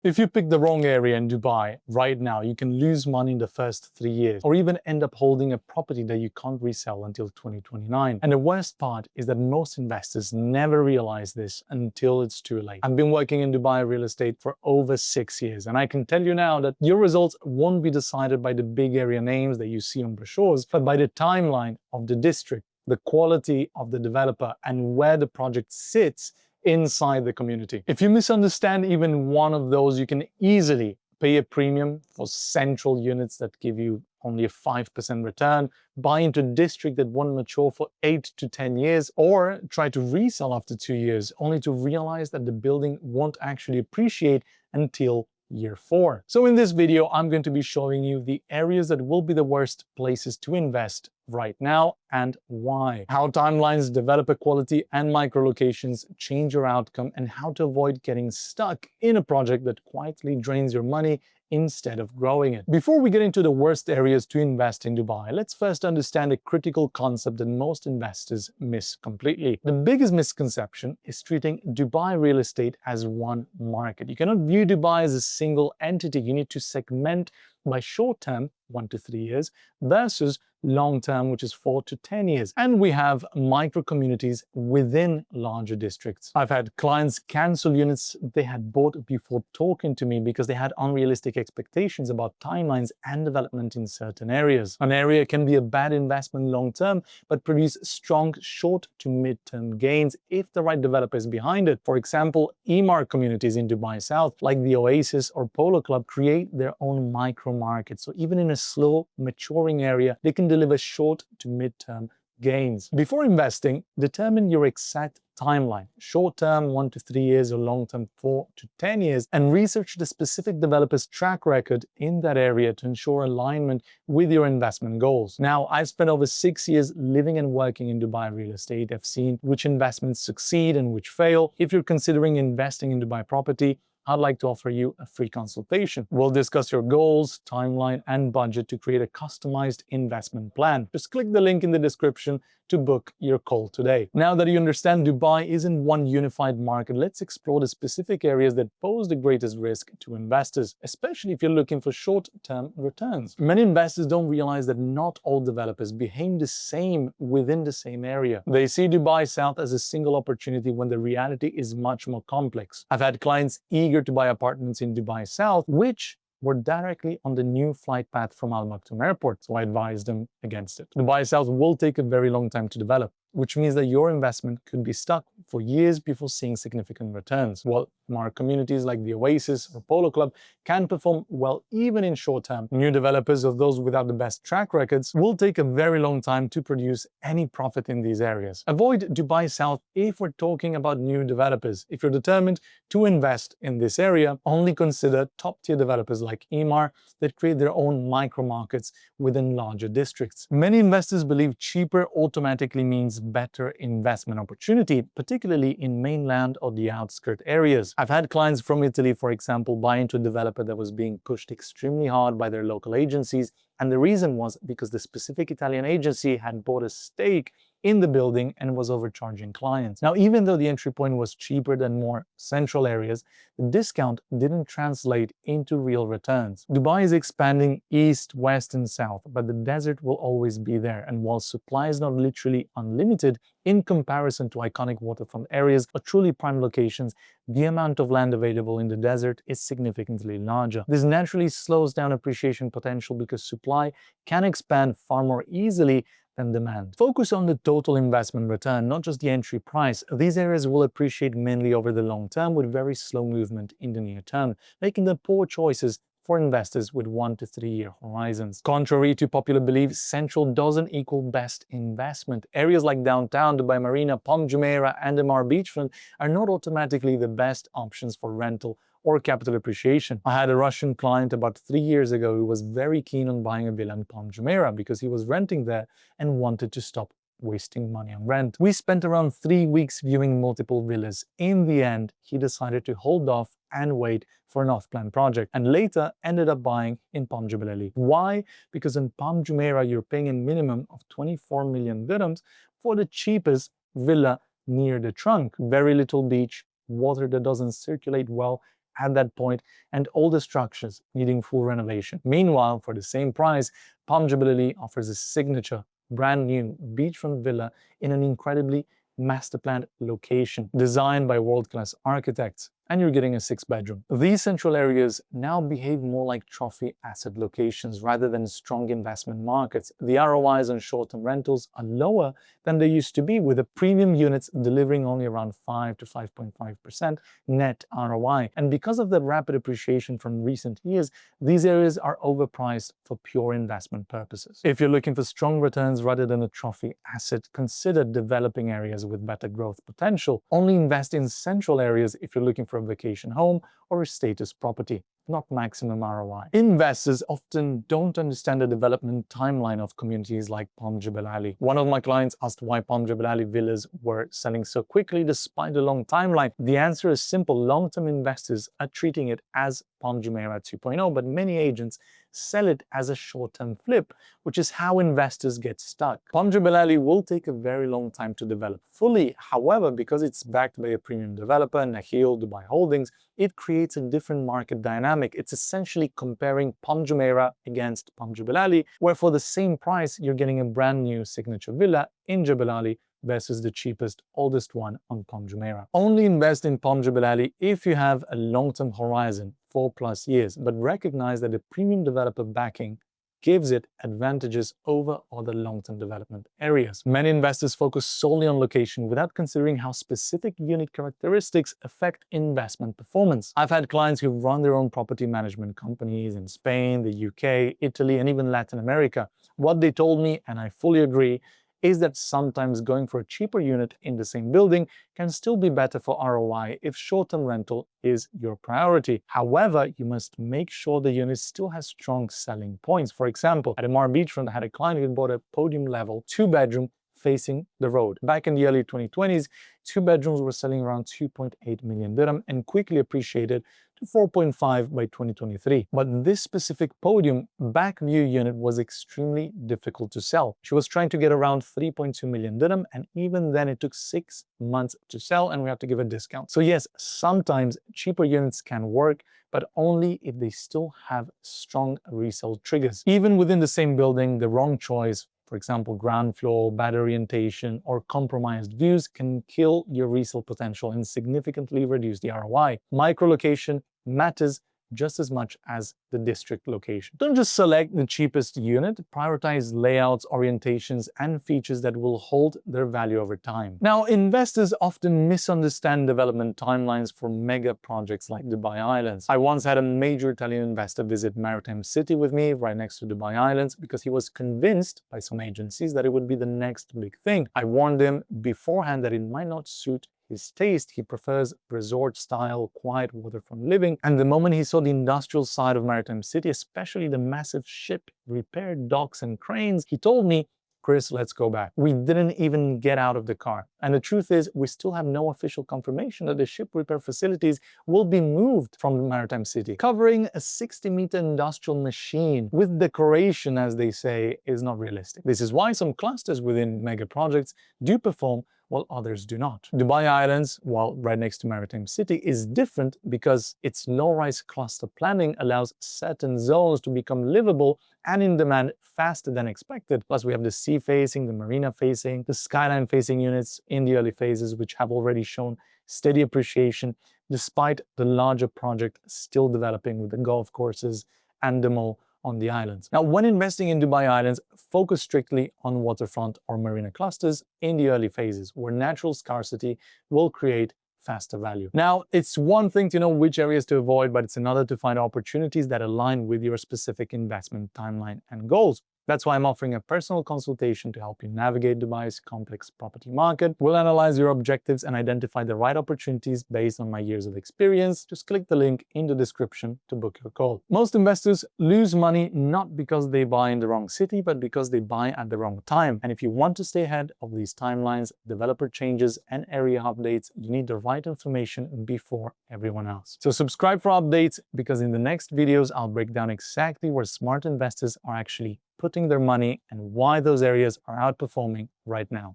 If you pick the wrong area in Dubai right now, you can lose money in the first 3 years or even end up holding a property that you can't resell until 2029. And the worst part is that most investors never realize this until it's too late. I've been working in Dubai real estate for over 6 years, and I can tell you now that your results won't be decided by the big area names that you see on brochures, but by the timeline of the district, the quality of the developer, and where the project sits inside the community. If you misunderstand even one of those, you can easily pay a premium for central units that give you only a 5% return, buy into a district that won't mature for 8 to 10 years, or try to resell after 2 years, only to realize that the building won't actually appreciate until year 4. So in this video, I'm going to be showing you the areas that will be the worst places to invest right now and why. How timelines, developer quality, and micro locations change your outcome, and how to avoid getting stuck in a project that quietly drains your money instead of growing it. Before we get into the worst areas to invest in Dubai, let's first understand a critical concept that most investors miss completely. The biggest misconception is treating Dubai real estate as one market. You cannot view Dubai as a single entity. You need to segment by short-term, 1 to 3 years, versus long-term, which is 4 to 10 years. And we have micro-communities within larger districts. I've had clients cancel units they had bought before talking to me because they had unrealistic expectations about timelines and development in certain areas. An area can be a bad investment long-term, but produce strong short to mid-term gains if the right developer is behind it. For example, Emaar communities in Dubai South, like the Oasis or Polo Club, create their own micro-markets. So even in a slow, maturing area, they can deliver short to mid-term gains. Before investing, determine your exact timeline, short-term 1 to 3 years or long-term 4 to 10 years, and research the specific developer's track record in that area to ensure alignment with your investment goals. Now, I've spent over 6 years living and working in Dubai real estate. I've seen which investments succeed and which fail. If you're considering investing in Dubai property, I'd like to offer you a free consultation. We'll discuss your goals, timeline, and budget to create a customized investment plan. Just click the link in the description to book your call today. Now that you understand Dubai isn't one unified market, let's explore the specific areas that pose the greatest risk to investors, especially if you're looking for short-term returns. Many investors don't realize that not all developers behave the same within the same area. They see Dubai South as a single opportunity when the reality is much more complex. I've had clients eager to buy apartments in Dubai South, which were directly on the new flight path from Al Maktoum Airport, so I advised them against it. Dubai South will take a very long time to develop, which means that your investment could be stuck for years before seeing significant returns. While smart communities like the Oasis or Polo Club can perform well even in short term, new developers or those without the best track records will take a very long time to produce any profit in these areas. Avoid Dubai South if we're talking about new developers. If you're determined to invest in this area, only consider top-tier developers like Emaar that create their own micro markets within larger districts. Many investors believe cheaper automatically means better investment opportunity, particularly in mainland or the outskirt areas. I've had clients from Italy, for example, buy into a developer that was being pushed extremely hard by their local agencies, and the reason was because the specific Italian agency had bought a stake in the building and was overcharging clients. Now, even though the entry point was cheaper than more central areas, the discount didn't translate into real returns. Dubai is expanding east, west, and south, but the desert will always be there. And while supply is not literally unlimited, in comparison to iconic waterfront areas or truly prime locations, the amount of land available in the desert is significantly larger. This naturally slows down appreciation potential because supply can expand far more easily than demand. Focus on the total investment return, not just the entry price. These areas will appreciate mainly over the long term with very slow movement in the near term, making them poor choices for investors with 1 to 3 year horizons. Contrary to popular belief, central doesn't equal best investment. Areas like downtown, Dubai Marina, Palm Jumeirah, and Emaar Beachfront are not automatically the best options for rental or capital appreciation. I had a Russian client about 3 years ago who was very keen on buying a villa in Palm Jumeirah because he was renting there and wanted to stop wasting money on rent. We spent around 3 weeks viewing multiple villas. In the end, he decided to hold off and wait for an off-plan project, and later ended up buying in Palm Jebel Ali. Why? Because in Palm Jumeirah, you're paying a minimum of 24 million dirhams for the cheapest villa near the trunk. Very little beach, water that doesn't circulate well, at that point and older structures needing full renovation. Meanwhile, for the same price, Jebel Ali offers a signature, brand new beachfront villa in an incredibly master-planned location designed by world-class architects, and you're getting a 6-bedroom. These central areas now behave more like trophy asset locations rather than strong investment markets. The ROIs on short-term rentals are lower than they used to be, with the premium units delivering only around 5 to 5.5% net ROI. And because of the rapid appreciation from recent years, these areas are overpriced for pure investment purposes. If you're looking for strong returns rather than a trophy asset, consider developing areas with better growth potential. Only invest in central areas if you're looking for a vacation home or a status property, not maximum ROI. Investors often don't understand the development timeline of communities like Jebel Ali. One of my clients asked why Jebel Ali villas were selling so quickly despite the long timeline. The answer is simple. Long-term investors are treating it as Jumeirah 2.0, but many agents sell it as a short-term flip, which is how investors get stuck. Jebel Ali will take a very long time to develop fully. However, because it's backed by a premium developer, Nakheel Dubai Holdings, it creates a different market dynamic. It's essentially comparing Jumeirah against Jebel Ali, where for the same price, you're getting a brand new signature villa in Jebel Ali versus the cheapest, oldest one on Jumeirah. Only invest in Jebel Ali if you have a long-term horizon, 4+ years, but recognize that the premium developer backing gives it advantages over other long-term development areas. Many investors focus solely on location without considering how specific unit characteristics affect investment performance. I've had clients who run their own property management companies in Spain, the UK, Italy, and even Latin America. What they told me, and I fully agree, is that sometimes going for a cheaper unit in the same building can still be better for ROI if short-term rental is your priority. However, you must make sure the unit still has strong selling points. For example, at Mar Beachfront, I had a client who bought a podium level 2-bedroom facing the road. Back in the early 2020s, 2 bedrooms were selling around 2.8 million dirham and quickly appreciated to 4.5 by 2023. But this specific podium back view unit was extremely difficult to sell. She was trying to get around 3.2 million dirham, and even then it took 6 months to sell, and we have to give a discount. So yes, sometimes cheaper units can work, but only if they still have strong resale triggers. Even within the same building, the wrong choice, for example, ground floor, bad orientation, or compromised views, can kill your resale potential and significantly reduce the ROI. Micro-location matters just as much as the district location. Don't just select the cheapest unit, prioritize layouts, orientations, and features that will hold their value over time. Now, investors often misunderstand development timelines for mega projects like Dubai Islands. I once had a major Italian investor visit Maritime City with me right next to Dubai Islands because he was convinced by some agencies that it would be the next big thing. I warned him beforehand that it might not suit his taste. He prefers resort-style, quiet waterfront living. And the moment he saw the industrial side of Maritime City, especially the massive ship repair docks and cranes, he told me, "Chris, let's go back." We didn't even get out of the car. And the truth is, we still have no official confirmation that the ship repair facilities will be moved from Maritime City. Covering a 60-meter industrial machine with decoration, as they say, is not realistic. This is why some clusters within mega projects do perform while others do not. Dubai Islands, while right next to Maritime City, is different because its low-rise cluster planning allows certain zones to become livable and in demand faster than expected. Plus, we have the sea-facing, the marina-facing, the skyline-facing units in the early phases, which have already shown steady appreciation despite the larger project still developing with the golf courses and the mall on the islands. Now, when investing in Dubai Islands, focus strictly on waterfront or marina clusters in the early phases, where natural scarcity will create faster value. Now, it's one thing to know which areas to avoid, but it's another to find opportunities that align with your specific investment timeline and goals. That's why I'm offering a personal consultation to help you navigate Dubai's complex property market. We'll analyze your objectives and identify the right opportunities based on my years of experience. Just click the link in the description to book your call. Most investors lose money not because they buy in the wrong city, but because they buy at the wrong time. And if you want to stay ahead of these timelines, developer changes, and area updates, you need the right information before everyone else. So subscribe for updates, because in the next videos, I'll break down exactly where smart investors are actually putting their money and why those areas are outperforming right now.